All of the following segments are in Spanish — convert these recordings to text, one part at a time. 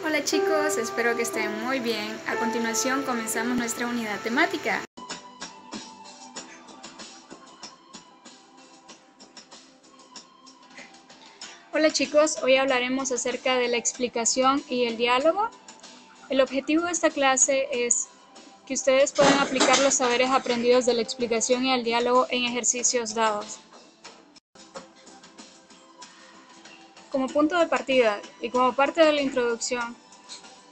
Hola chicos, espero que estén muy bien. A continuación comenzamos nuestra unidad temática. Hola chicos, hoy hablaremos acerca de la explicación y el diálogo. El objetivo de esta clase es que ustedes puedan aplicar los saberes aprendidos de la explicación y el diálogo en ejercicios dados. Como punto de partida y como parte de la introducción,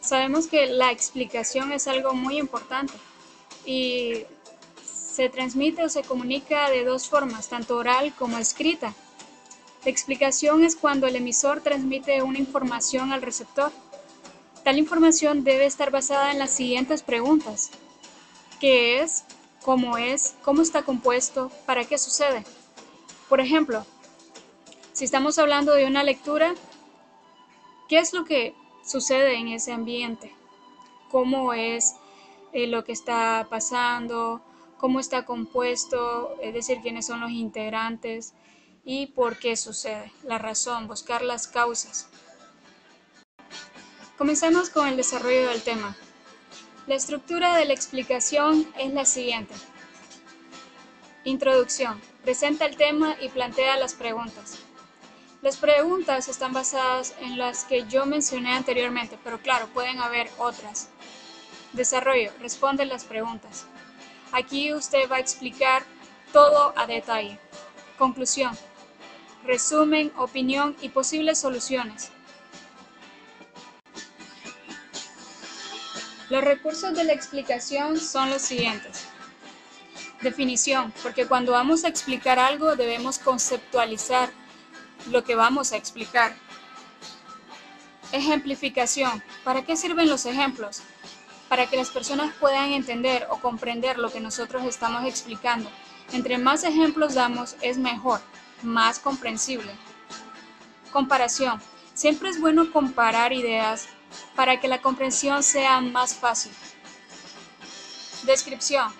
sabemos que la explicación es algo muy importante y se transmite o se comunica de dos formas, tanto oral como escrita. La explicación es cuando el emisor transmite una información al receptor. Tal información debe estar basada en las siguientes preguntas: ¿qué es? ¿Cómo es? ¿Cómo está compuesto? ¿Para qué sucede? Por ejemplo, si estamos hablando de una lectura, ¿qué es lo que sucede en ese ambiente? ¿Cómo es lo que está pasando? ¿Cómo está compuesto? Es decir, quiénes son los integrantes y por qué sucede. La razón, buscar las causas. Comencemos con el desarrollo del tema. La estructura de la explicación es la siguiente. Introducción. Presenta el tema y plantea las preguntas. Las preguntas están basadas en las que yo mencioné anteriormente, pero claro, pueden haber otras. Desarrollo. Responde las preguntas. Aquí usted va a explicar todo a detalle. Conclusión. Resumen, opinión y posibles soluciones. Los recursos de la explicación son los siguientes. Definición, porque cuando vamos a explicar algo debemos conceptualizar lo que vamos a explicar. Ejemplificación, ¿para qué sirven los ejemplos? Para que las personas puedan entender o comprender lo que nosotros estamos explicando. Entre más ejemplos damos, es mejor, más comprensible. Comparación, siempre es bueno comparar ideas para que la comprensión sea más fácil. Descripción.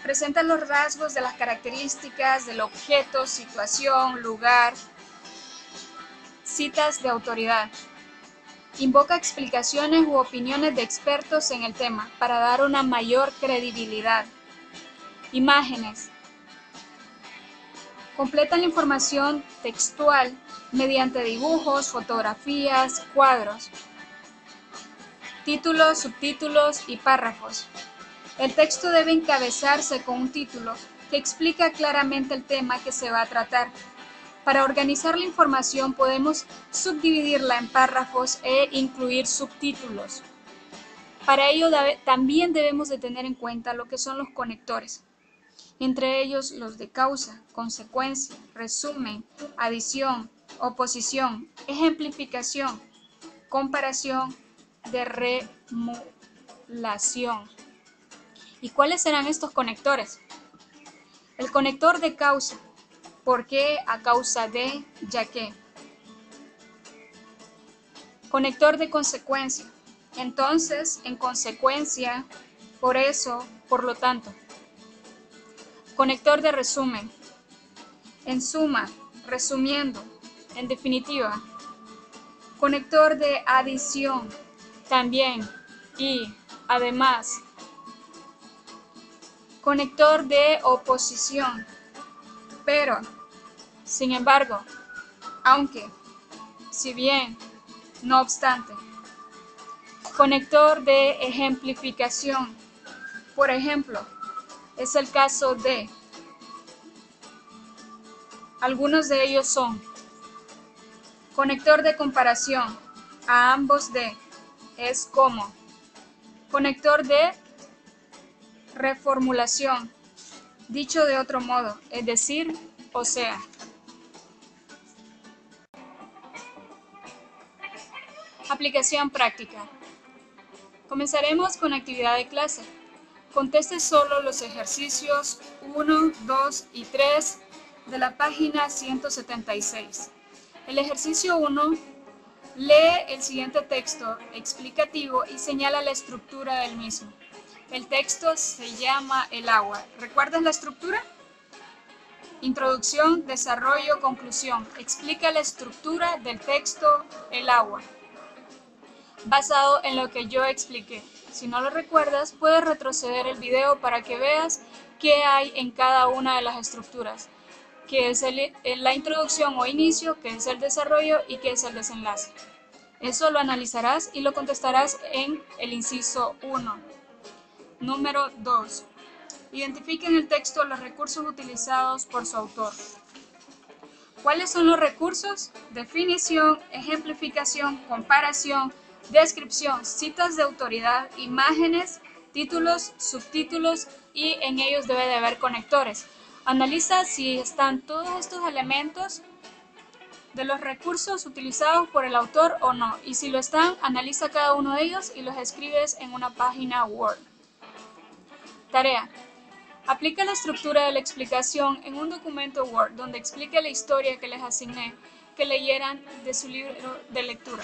Presenta los rasgos de las características del objeto, situación, lugar. Citas de autoridad. Invoca explicaciones u opiniones de expertos en el tema para dar una mayor credibilidad. Imágenes. Completa la información textual mediante dibujos, fotografías, cuadros. Títulos, subtítulos y párrafos. El texto debe encabezarse con un título que explica claramente el tema que se va a tratar. Para organizar la información podemos subdividirla en párrafos e incluir subtítulos. Para ello también debemos de tener en cuenta lo que son los conectores, entre ellos los de causa, consecuencia, resumen, adición, oposición, ejemplificación, comparación, de remulación. ¿Y cuáles serán estos conectores? El conector de causa. ¿Por qué? A causa de, ya que. Conector de consecuencia. Entonces, en consecuencia, por eso, por lo tanto. Conector de resumen. En suma, resumiendo, en definitiva. Conector de adición. También, y, además. Conector de oposición. Pero, sin embargo, aunque, si bien, no obstante. Conector de ejemplificación. Por ejemplo, es el caso de. Algunos de ellos son. Conector de comparación. A ambos de. Es como. Conector de reformulación. Dicho de otro modo, es decir, o sea. Aplicación práctica. Comenzaremos con actividad de clase. Conteste solo los ejercicios 1, 2 y 3 de la página 176. El ejercicio 1, lee el siguiente texto explicativo y señala la estructura del mismo. El texto se llama El agua. ¿Recuerdas la estructura? Introducción, desarrollo, conclusión. Explica la estructura del texto El agua. basado en lo que yo expliqué. Si no lo recuerdas, puedes retroceder el video para que veas qué hay en cada una de las estructuras, que es la introducción o inicio, que es el desarrollo y que es el desenlace. Eso lo analizarás y lo contestarás en el inciso 1. Número 2. Identifica en el texto los recursos utilizados por su autor. ¿Cuáles son los recursos? Definición, ejemplificación, comparación, descripción, citas de autoridad, imágenes, títulos, subtítulos y en ellos debe de haber conectores. Analiza si están todos estos elementos de los recursos utilizados por el autor o no, y si lo están, analiza cada uno de ellos y los escribes en una página Word. Tarea. Aplica la estructura de la explicación en un documento Word donde explique la historia que les asigné que leyeran de su libro de lectura.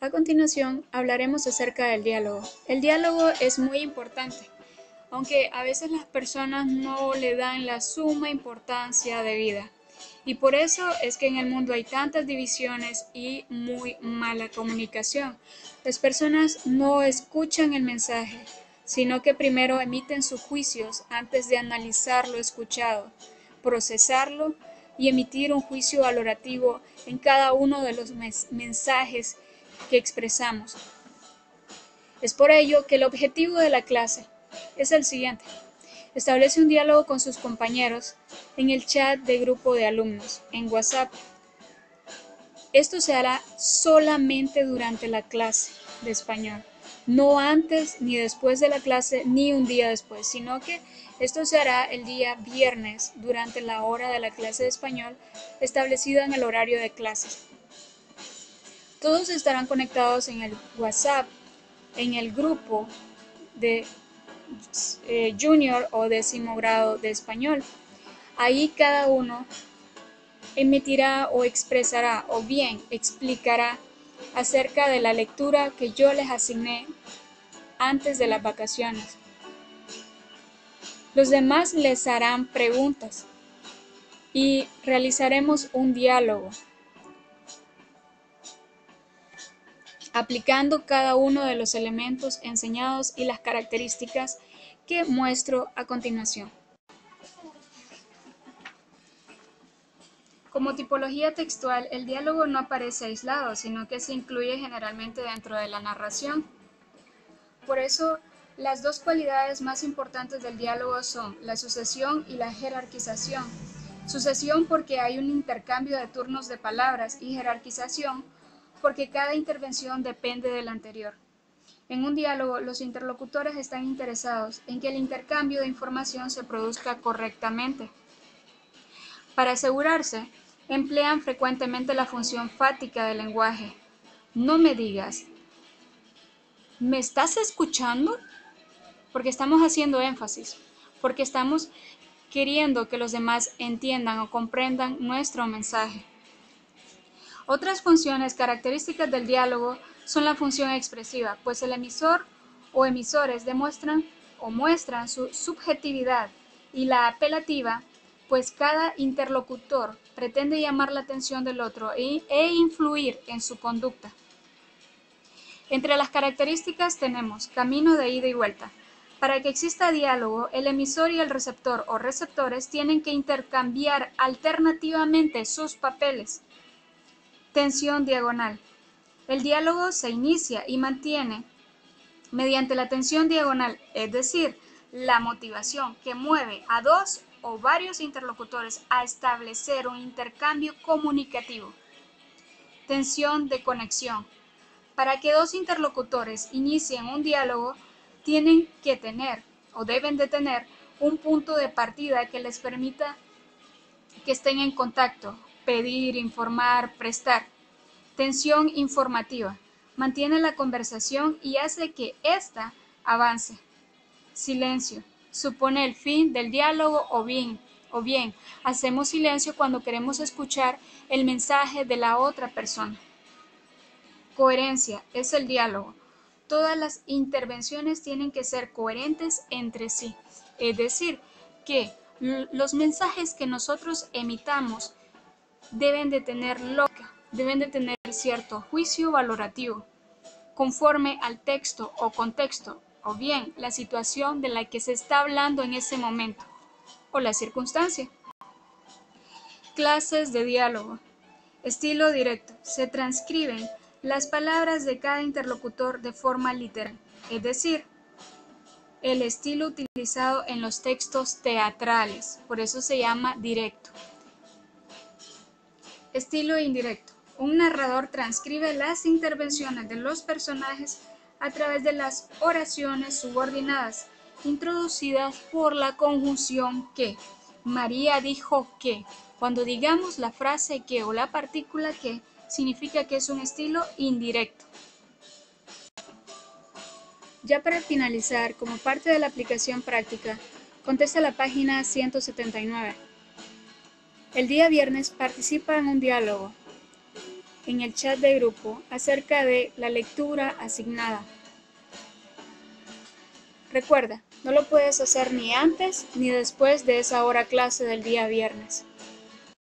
A continuación, hablaremos acerca del diálogo. El diálogo es muy importante, aunque a veces las personas no le dan la suma importancia debida. Y por eso es que en el mundo hay tantas divisiones y muy mala comunicación. Las personas no escuchan el mensaje, sino que primero emiten sus juicios antes de analizar lo escuchado, procesarlo y emitir un juicio valorativo en cada uno de los mensajes que expresamos. Es por ello que el objetivo de la clase es el siguiente. Establece un diálogo con sus compañeros en el chat de grupo de alumnos en WhatsApp. Esto se hará solamente durante la clase de español, no antes ni después de la clase ni un día después, sino que esto se hará el día viernes durante la hora de la clase de español establecida en el horario de clases. Todos estarán conectados en el WhatsApp, en el grupo de junior o 10º grado de español. Ahí cada uno emitirá o expresará o bien explicará acerca de la lectura que yo les asigné antes de las vacaciones. Los demás les harán preguntas y realizaremos un diálogo aplicando cada uno de los elementos enseñados y las características que muestro a continuación. Como tipología textual, el diálogo no aparece aislado, sino que se incluye generalmente dentro de la narración. Por eso, las dos cualidades más importantes del diálogo son la sucesión y la jerarquización. Sucesión porque hay un intercambio de turnos de palabras y jerarquización porque cada intervención depende de la anterior. En un diálogo, los interlocutores están interesados en que el intercambio de información se produzca correctamente. Para asegurarse, emplean frecuentemente la función fática del lenguaje. No me digas, ¿me estás escuchando? Porque estamos haciendo énfasis, porque estamos queriendo que los demás entiendan o comprendan nuestro mensaje. Otras funciones características del diálogo son la función expresiva, pues el emisor o emisores demuestran o muestran su subjetividad, y la apelativa, pues cada interlocutor pretende llamar la atención del otro e influir en su conducta. Entre las características tenemos camino de ida y vuelta. Para que exista diálogo, el emisor y el receptor o receptores tienen que intercambiar alternativamente sus papeles. Tensión diagonal. El diálogo se inicia y mantiene mediante la tensión diagonal, es decir, la motivación que mueve a dos o varios interlocutores a establecer un intercambio comunicativo. Tensión de conexión. Para que dos interlocutores inicien un diálogo, tienen que tener o deben de tener un punto de partida que les permita que estén en contacto, pedir, informar, prestar. Tensión informativa. Mantiene la conversación y hace que ésta avance. Silencio. Supone el fin del diálogo o bien hacemos silencio cuando queremos escuchar el mensaje de la otra persona. Coherencia es el diálogo. Todas las intervenciones tienen que ser coherentes entre sí, es decir, que los mensajes que nosotros emitamos deben de tener lógica. deben de tener cierto juicio valorativo, conforme al texto o contexto, o bien la situación de la que se está hablando en ese momento, o la circunstancia. Clases de diálogo. Estilo directo. Se transcriben las palabras de cada interlocutor de forma literal, es decir, el estilo utilizado en los textos teatrales, por eso se llama directo. Estilo indirecto. Un narrador transcribe las intervenciones de los personajes a través de las oraciones subordinadas, introducidas por la conjunción que. María dijo que. Cuando digamos la frase que o la partícula que, significa que es un estilo indirecto. Ya para finalizar, como parte de la aplicación práctica, contesta la página 179. El día viernes participa en un diálogo en el chat de grupo acerca de la lectura asignada. Recuerda, no lo puedes hacer ni antes ni después de esa hora clase del día viernes.